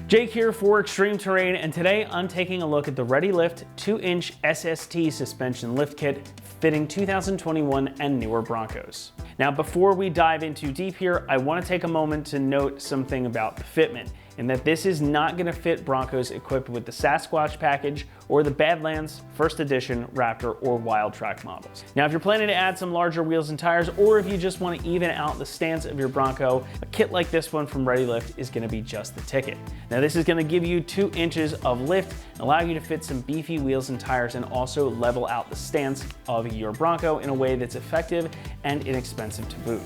Jake here for Extreme Terrain, and today I'm taking a look at the ReadyLift 2-inch SST suspension lift kit fitting 2021 and newer Broncos. Now, before we dive into deep here, I want to take a moment to note something about the fitment, in that this is not going to fit Broncos equipped with the Sasquatch package or the Badlands, First Edition, Raptor, or Wildtrak models. Now, if you're planning to add some larger wheels and tires, or if you just want to even out the stance of your Bronco, a kit like this one from ReadyLift is going to be just the ticket. Now, this is going to give you 2 inches of lift, allow you to fit some beefy wheels and tires, and also level out the stance of your Bronco in a way that's effective and inexpensive to boot.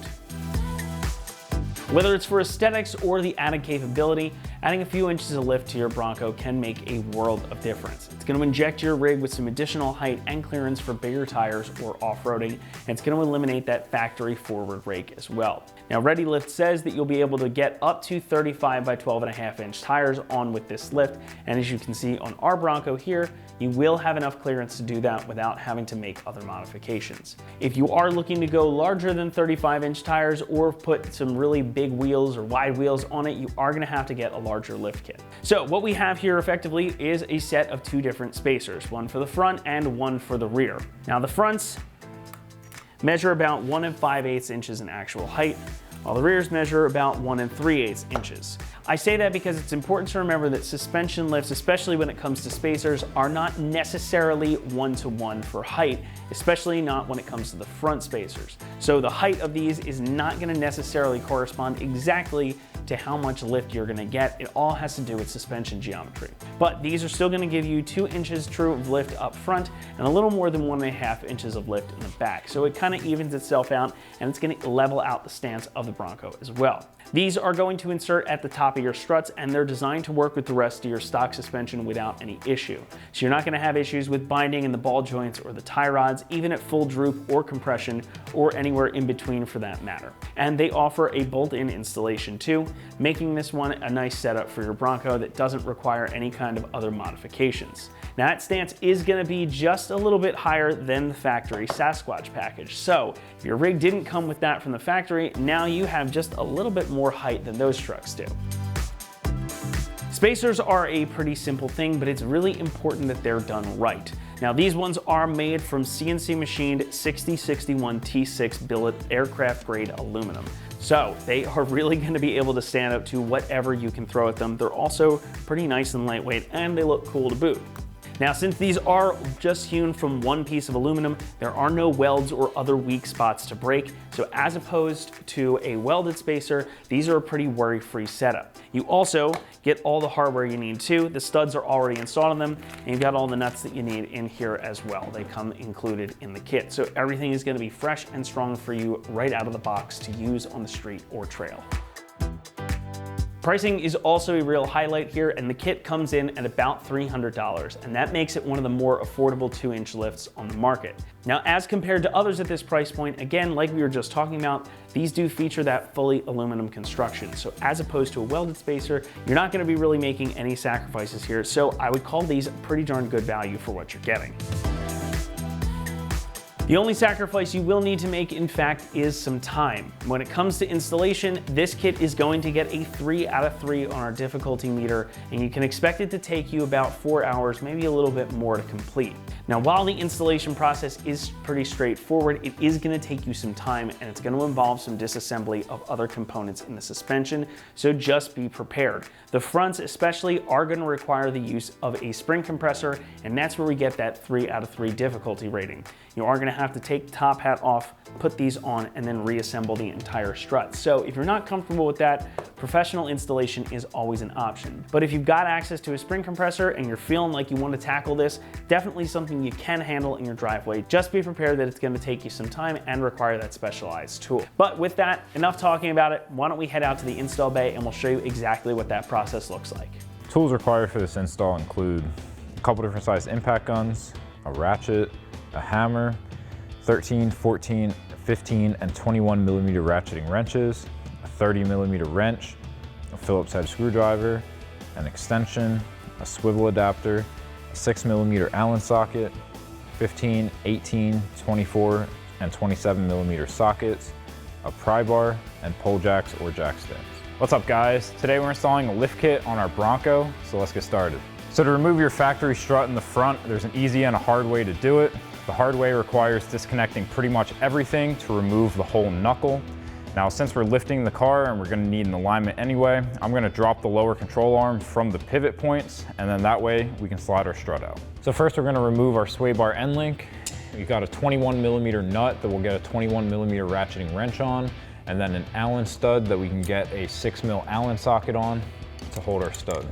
Whether it's for aesthetics or the added capability, adding a few inches of lift to your Bronco can make a world of difference. It's going to inject your rig with some additional height and clearance for bigger tires or off-roading, and it's going to eliminate that factory forward rake as well. Now, ReadyLift says that you'll be able to get up to 35 by 12.5 inch tires on with this lift, and as you can see on our Bronco here, you will have enough clearance to do that without having to make other modifications. If you are looking to go larger than 35 inch tires or put some really big wheels or wide wheels on it, you are going to have to get a larger lift kit. So what we have here effectively is a set of 2 different spacers, one for the front and one for the rear. Now, the fronts measure about 1 5/8 inches in actual height, while the rears measure about 1 3/8 inches. I say that because it's important to remember that suspension lifts, especially when it comes to spacers, are not necessarily 1-to-1 for height, especially not when it comes to the front spacers. So the height of these is not going to necessarily correspond exactly to how much lift you're going to get. It all has to do with suspension geometry. But these are still going to give you 2 inches true of lift up front and a little more than 1.5 inches of lift in the back. So it kind of evens itself out, and it's going to level out the stance of the Bronco as well. These are going to insert at the top of your struts, and they're designed to work with the rest of your stock suspension without any issue. So you're not going to have issues with binding in the ball joints or the tie rods, even at full droop or compression, or anywhere in between for that matter. And they offer a bolt-in installation too, making this one a nice setup for your Bronco that doesn't require any kind of other modifications. Now, that stance is going to be just a little bit higher than the factory Sasquatch package. So if your rig didn't come with that from the factory, now you have just a little bit more height than those trucks do. Spacers are a pretty simple thing, but it's really important that they're done right. Now, these ones are made from CNC machined 6061 T6 billet aircraft grade aluminum. So they are really going to be able to stand up to whatever you can throw at them. They're also pretty nice and lightweight, and they look cool to boot. Now, since these are just hewn from one piece of aluminum, there are no welds or other weak spots to break. So as opposed to a welded spacer, these are a pretty worry-free setup. You also get all the hardware you need too. The studs are already installed on them, and you've got all the nuts that you need in here as well. They come included in the kit. So everything is going to be fresh and strong for you right out of the box to use on the street or trail. Pricing is also a real highlight here, and the kit comes in at about $300, and that makes it one of the more affordable 2-inch lifts on the market. Now, as compared to others at this price point, again, like we were just talking about, these do feature that fully aluminum construction. So as opposed to a welded spacer, you're not going to be really making any sacrifices here. So I would call these pretty darn good value for what you're getting. The only sacrifice you will need to make, in fact, is some time. When it comes to installation, this kit is going to get a 3 out of 3 on our difficulty meter, and you can expect it to take you about 4 hours, maybe a little bit more to complete. Now, while the installation process is pretty straightforward, it is going to take you some time, and it's going to involve some disassembly of other components in the suspension, so just be prepared. The fronts especially are going to require the use of a spring compressor, and that's where we get that 3 out of 3 difficulty rating. You are going to have to take the top hat off, put these on, and then reassemble the entire strut. So if you're not comfortable with that, professional installation is always an option. But if you've got access to a spring compressor and you're feeling like you want to tackle this, definitely something you can handle in your driveway. Just be prepared that it's going to take you some time and require that specialized tool. But with that, enough talking about it. Why don't we head out to the install bay and we'll show you exactly what that process looks like. Tools required for this install include a couple different size impact guns, a ratchet, a hammer, 13, 14, 15, and 21 millimeter ratcheting wrenches, a 30 millimeter wrench, a Phillips head screwdriver, an extension, a swivel adapter, a 6 millimeter Allen socket, 15, 18, 24, and 27 millimeter sockets, a pry bar, and pole jacks or jack stands. What's up guys? Today we're installing a lift kit on our Bronco, so let's get started. So to remove your factory strut in the front, there's an easy and a hard way to do it. The hard way requires disconnecting pretty much everything to remove the whole knuckle. Now since we're lifting the car and we're going to need an alignment anyway, I'm going to drop the lower control arm from the pivot points, and then that way we can slide our strut out. So first we're going to remove our sway bar end link. We've got a 21mm nut that we'll get a 21mm ratcheting wrench on, and then an Allen stud that we can get a 6mm Allen socket on to hold our stud.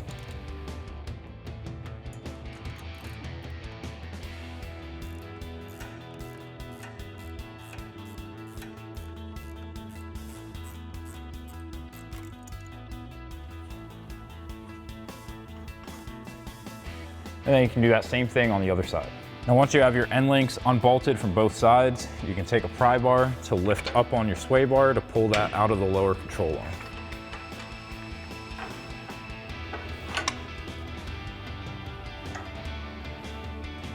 And then you can do that same thing on the other side. Now once you have your end links unbolted from both sides, you can take a pry bar to lift up on your sway bar to pull that out of the lower control arm.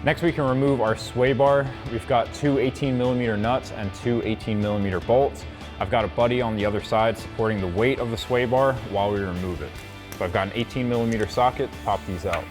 Next we can remove our sway bar. We've got two 18mm nuts and two 18mm bolts. I've got a buddy on the other side supporting the weight of the sway bar while we remove it. So I've got an 18mm socket to pop these out.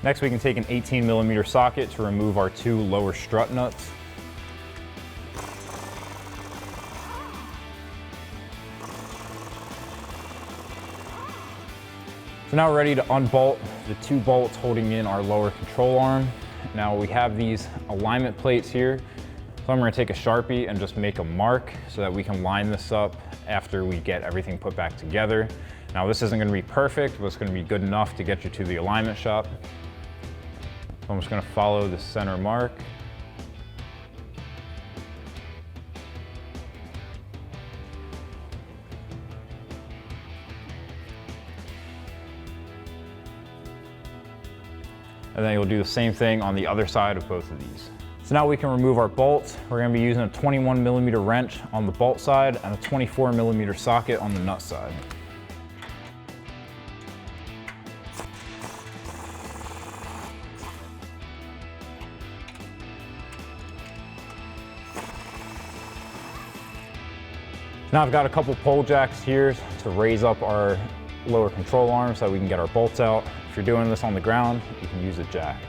Next, we can take an 18mm socket to remove our two lower strut nuts. So now we're ready to unbolt the two bolts holding in our lower control arm. Now we have these alignment plates here. So I'm going to take a Sharpie and just make a mark so that we can line this up after we get everything put back together. Now this isn't going to be perfect, but it's going to be good enough to get you to the alignment shop. So I'm just going to follow the center mark. And then you'll do the same thing on the other side of both of these. So now we can remove our bolts. We're going to be using a 21mm wrench on the bolt side and a 24mm socket on the nut side. Now I've got a couple pole jacks here to raise up our lower control arm so that we can get our bolts out. If you're doing this on the ground, you can use a jack.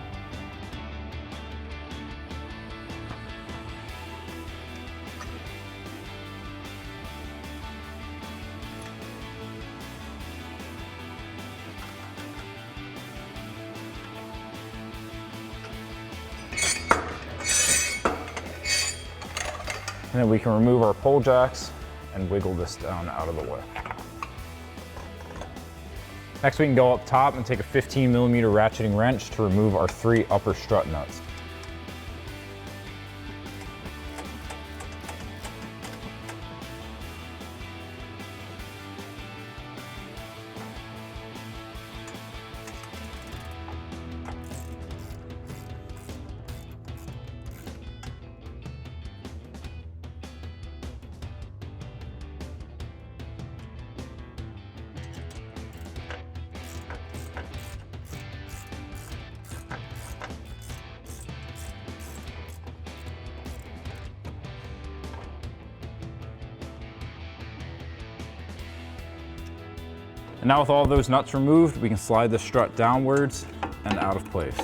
And then we can remove our pole jacks and wiggle this down out of the way. Next we can go up top and take a 15mm ratcheting wrench to remove our three upper strut nuts. And now with all those nuts removed, we can slide the strut downwards and out of place.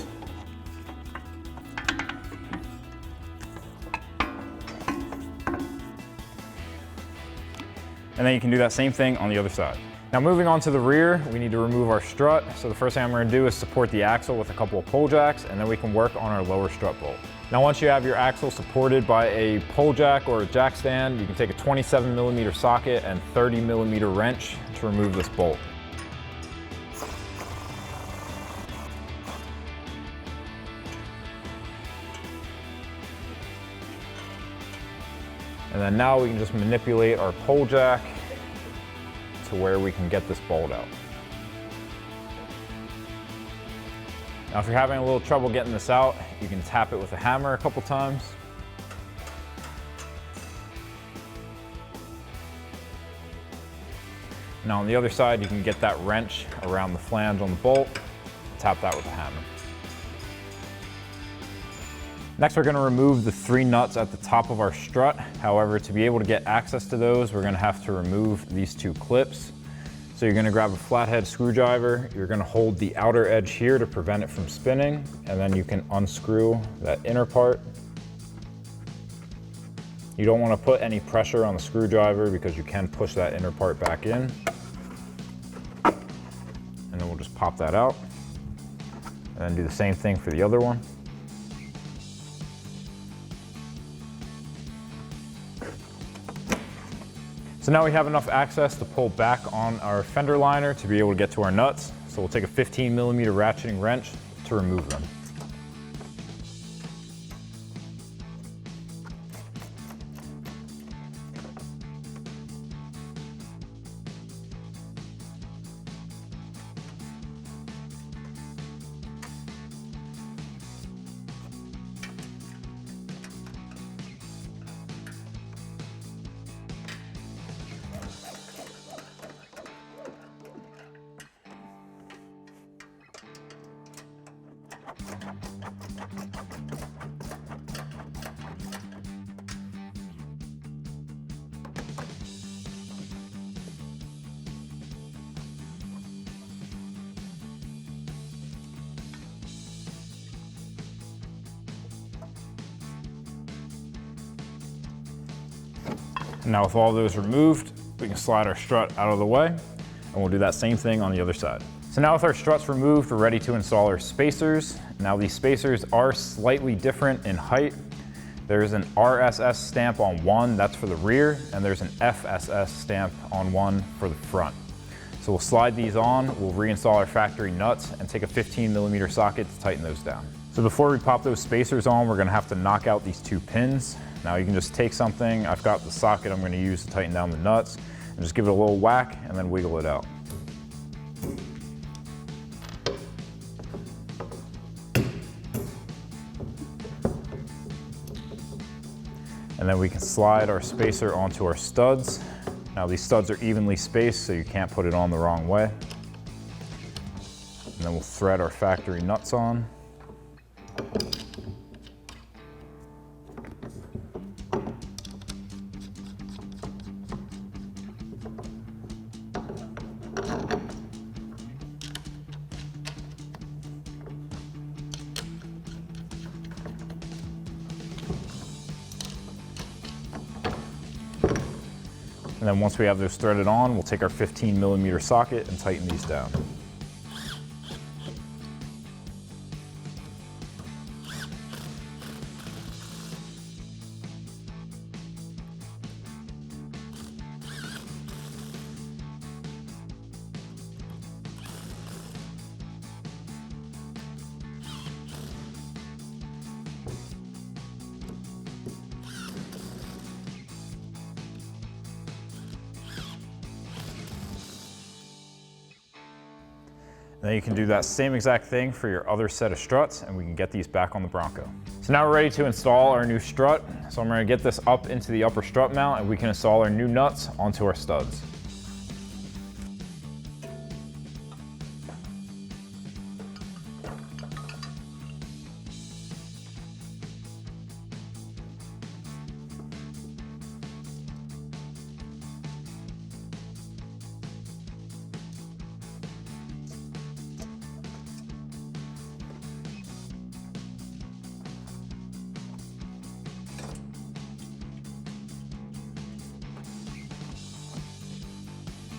And then you can do that same thing on the other side. Now moving on to the rear, we need to remove our strut. So the first thing I'm going to do is support the axle with a couple of pole jacks, and then we can work on our lower strut bolt. Now once you have your axle supported by a pole jack or a jack stand, you can take a 27mm socket and 30mm wrench to remove this bolt. And then now we can just manipulate our pole jack to where we can get this bolt out. Now if you're having a little trouble getting this out, you can tap it with a hammer a couple times. Now on the other side, you can get that wrench around the flange on the bolt, tap that with a hammer. Next, we're going to remove the 3 nuts at the top of our strut. However, to be able to get access to those, we're going to have to remove these 2 clips. So you're going to grab a flathead screwdriver, you're going to hold the outer edge here to prevent it from spinning, and then you can unscrew that inner part. You don't want to put any pressure on the screwdriver because you can push that inner part back in. And then we'll just pop that out. And then do the same thing for the other one. So now we have enough access to pull back on our fender liner to be able to get to our nuts. So we'll take a 15mm ratcheting wrench to remove them. Now with all those removed, we can slide our strut out of the way, and we'll do that same thing on the other side. So now with our struts removed, we're ready to install our spacers. Now these spacers are slightly different in height. There's an RSS stamp on one, that's for the rear, and there's an FSS stamp on one for the front. So we'll slide these on, we'll reinstall our factory nuts, and take a 15mm socket to tighten those down. So before we pop those spacers on, we're gonna have to knock out these 2 pins. Now you can just take something, I've got the socket I'm gonna use to tighten down the nuts, and just give it a little whack and then wiggle it out. And then we can slide our spacer onto our studs. Now these studs are evenly spaced, so you can't put it on the wrong way. And then we'll thread our factory nuts on. And then once we have those threaded on, we'll take our 15mm socket and tighten these down. Then you can do that same exact thing for your other set of struts, and we can get these back on the Bronco. So now we're ready to install our new strut. So I'm going to get this up into the upper strut mount, and we can install our new nuts onto our studs.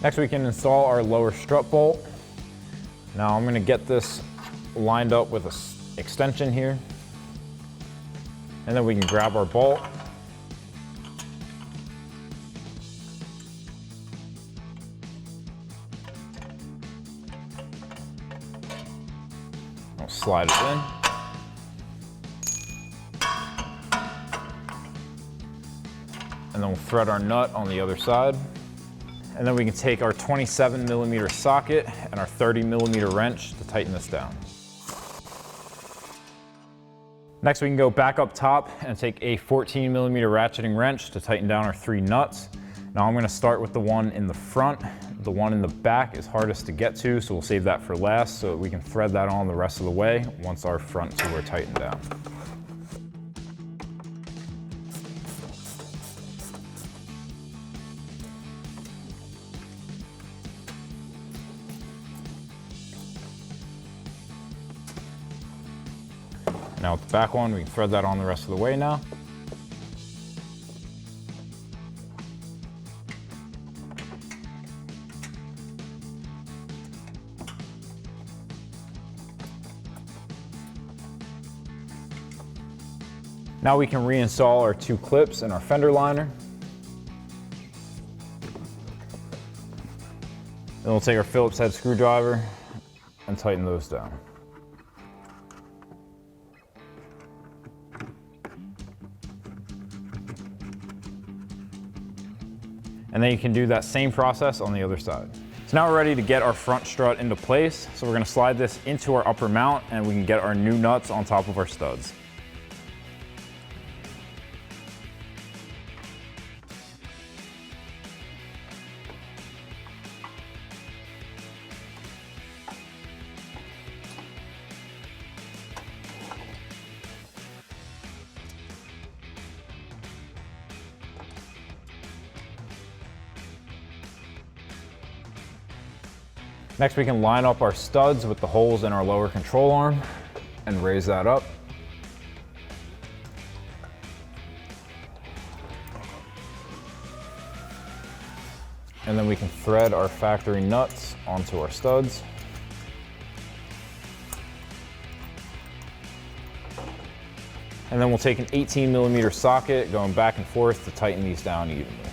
Next, we can install our lower strut bolt. Now I'm going to get this lined up with an extension here. And then we can grab our bolt. I'll slide it in. And then we'll thread our nut on the other side. And then we can take our 27mm socket and our 30mm wrench to tighten this down. Next, we can go back up top and take a 14mm ratcheting wrench to tighten down our 3 nuts. Now I'm going to start with the one in the front. The one in the back is hardest to get to, so we'll save that for last so that we can thread that on the rest of the way once our front two are tightened down. Now with the back one, we can thread that on the rest of the way now. Now we can reinstall our two clips and our fender liner. Then we'll take our Phillips head screwdriver and tighten those down. And then you can do that same process on the other side. So now we're ready to get our front strut into place. So we're gonna slide this into our upper mount and we can get our new nuts on top of our studs. Next, we can line up our studs with the holes in our lower control arm and raise that up. And then we can thread our factory nuts onto our studs. And then we'll take an 18mm socket going back and forth to tighten these down evenly.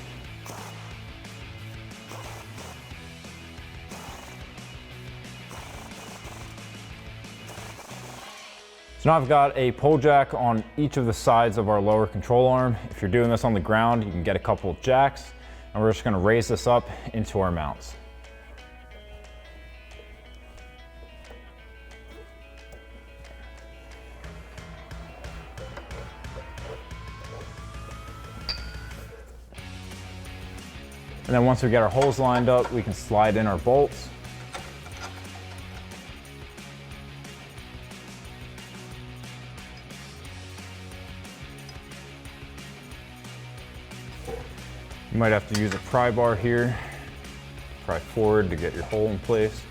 So now I've got a pull jack on each of the sides of our lower control arm. If you're doing this on the ground, you can get a couple of jacks, and we're just gonna raise this up into our mounts. And then once we get our holes lined up, we can slide in our bolts. You might have to use a pry bar here, pry forward to get your hole in place.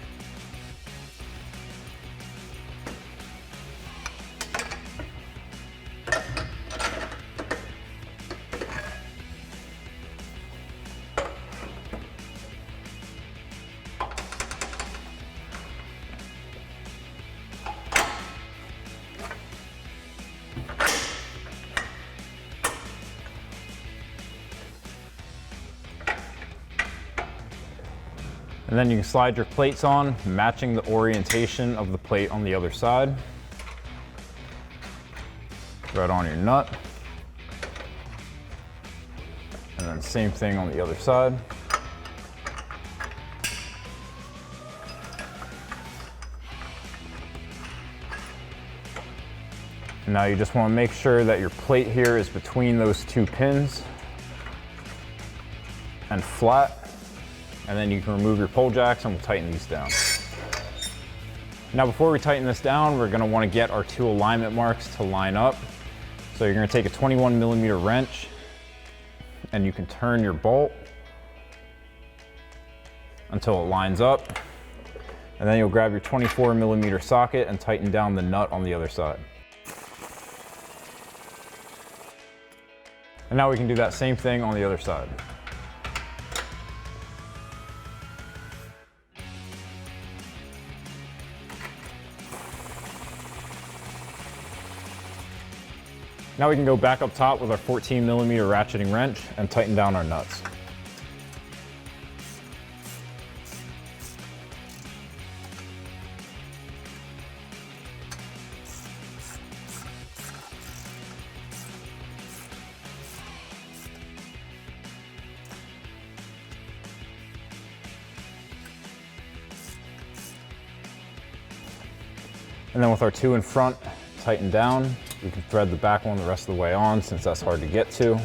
And then you can slide your plates on, matching the orientation of the plate on the other side. Thread on your nut. And then same thing on the other side. And now you just want to make sure that your plate here is between those two pins and flat. And then you can remove your pull jacks and we'll tighten these down. Now before we tighten this down, we're gonna wanna get our two alignment marks to line up. So you're gonna take a 21mm wrench and you can turn your bolt until it lines up. And then you'll grab your 24mm socket and tighten down the nut on the other side. And now we can do that same thing on the other side. Now we can go back up top with our 14mm ratcheting wrench and tighten down our nuts. And then with our two in front tightened down, we can thread the back one the rest of the way on since that's hard to get to,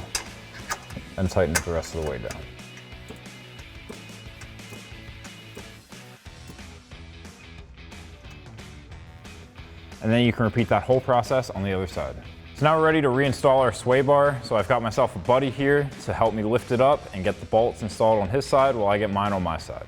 and tighten it the rest of the way down. and then you can repeat that whole process on the other side. So now we're ready to reinstall our sway bar. So I've got myself a buddy here to help me lift it up and get the bolts installed on his side while I get mine on my side.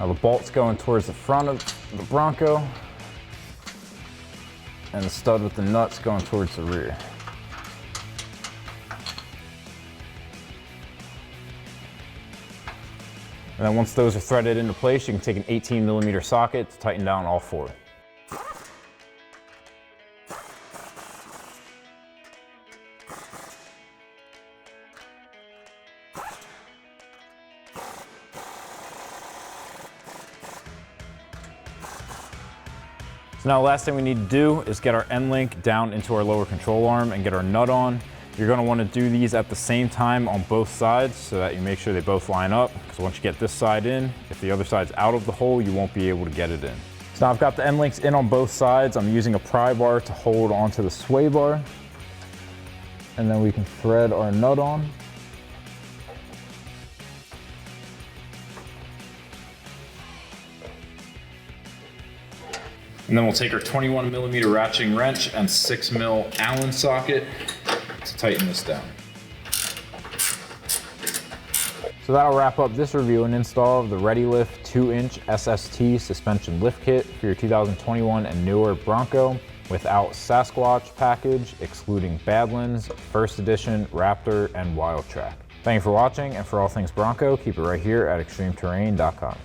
Now the bolt's going towards the front of the Bronco, and the stud with the nuts going towards the rear. And then once those are threaded into place, you can take an 18mm socket to tighten down all four. So now the last thing we need to do is get our end link down into our lower control arm and get our nut on. You're going to want to do these at the same time on both sides so that you make sure they both line up, because once you get this side in, if the other side's out of the hole, you won't be able to get it in. So now I've got the end links in on both sides. I'm using a pry bar to hold onto the sway bar, and then we can thread our nut on. And then we'll take our 21mm ratcheting wrench and 6mm Allen socket to tighten this down. So that'll wrap up this review and install of the ReadyLift 2-inch SST suspension lift kit for your 2021 and newer Bronco without Sasquatch package, excluding Badlands, First Edition, Raptor, and Wildtrak. Thank you for watching, and for all things Bronco, keep it right here at extremeterrain.com.